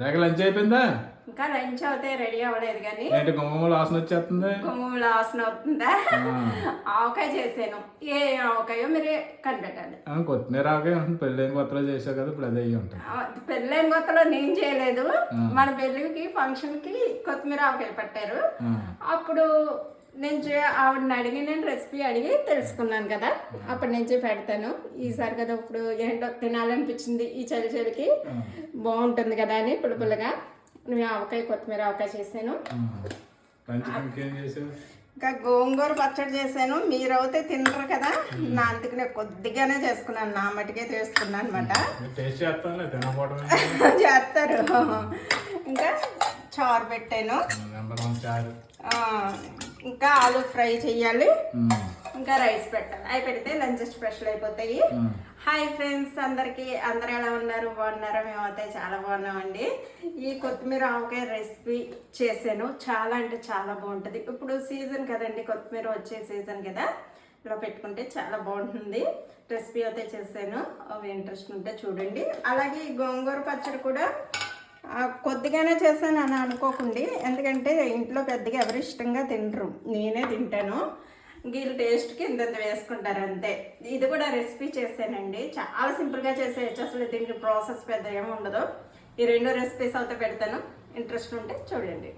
రేఖ lunch అయిపోయిందా? ఇంకా lunch అవుతే రెడీ అవ్వలేదు కానీ ఏంటి గుమ్మమ్మ వాసన వచ్చేస్తుంది? గుమ్మముల వాసన అవుతుందా? ఆవకాయ చేసాను. ఏ ఆవకాయో మీరు కనిపెట్టాలి. కొత్తిమీర ఆవకాయ పెళ్ళైన కొత్తలో చేసావు కదా, ఇప్పుడు అదే అయ్యి ఉంటుంది. పెళ్ళైన కొత్తలో నేను చేయలేదు. మన పెళ్ళికి ఫంక్షన్ కి కొత్తిమీర ఆవకాయ పట్టారు. అప్పుడు ఆవిడని అడిగి నేను రెసిపీ అడిగి తెలుసుకున్నాను కదా, అప్పటి నుంచి పెడతాను. ఈసారి కదా ఇప్పుడు ఏంటో తినాలనిపించింది, ఈ చలికి బాగుంటుంది కదా అని పులుపులుగా నేను ఆవకాయ కొత్తిమీర ఆవకాయ చేశాను. ఇంకా గోంగూర పచ్చడి చేశాను. మీరైతే తినరు కదా, నా అందుకు నేను కొద్దిగానే చేసుకున్నాను, నా మటుకే చేసుకున్నాను అనమాట. చేస్తారు. ఇంకా చారు పెట్టాను. ఇంకా ఆలు ఫ్రై చెయ్యాలి. ఇంకా రైస్ పెట్టాలి. అవి పెడితే లంచ్ స్పెషల్ అయిపోతాయి. హాయ్ ఫ్రెండ్స్, అందరు ఎలా ఉన్నారు? బాగున్నారా? మేమైతే చాలా బాగున్నామండి. ఈ కొత్తిమీర ఆవకాయ రెసిపీ చేశాను. చాలా అంటే చాలా బాగుంటుంది. ఇప్పుడు సీజన్ కదండి, కొత్తిమీర వచ్చే సీజన్ కదా, ఇలా పెట్టుకుంటే చాలా బాగుంటుంది. రెసిపీ అయితే చేశాను. అవి ఇంట్రెస్ట్ ఉంటే చూడండి. అలాగే ఈ గోంగూర పచ్చడి కూడా కొద్దిగానే చేశాను అని అనుకోకండి, ఎందుకంటే ఇంట్లో పెద్దగా ఎవరు ఇష్టంగా తినరు, నేనే తింటాను. వీళ్ళు టేస్ట్కి ఇంత వేసుకుంటారు అంతే. ఇది కూడా రెసిపీ చేశానండి, చాలా సింపుల్గా చేసేయచ్చు. అసలు దీనికి ప్రాసెస్ పెద్ద ఏమి ఉండదు. ఈ రెండు రెసిపీస్ అయితే పెడతాను, ఇంట్రెస్ట్ ఉంటే చూడండి.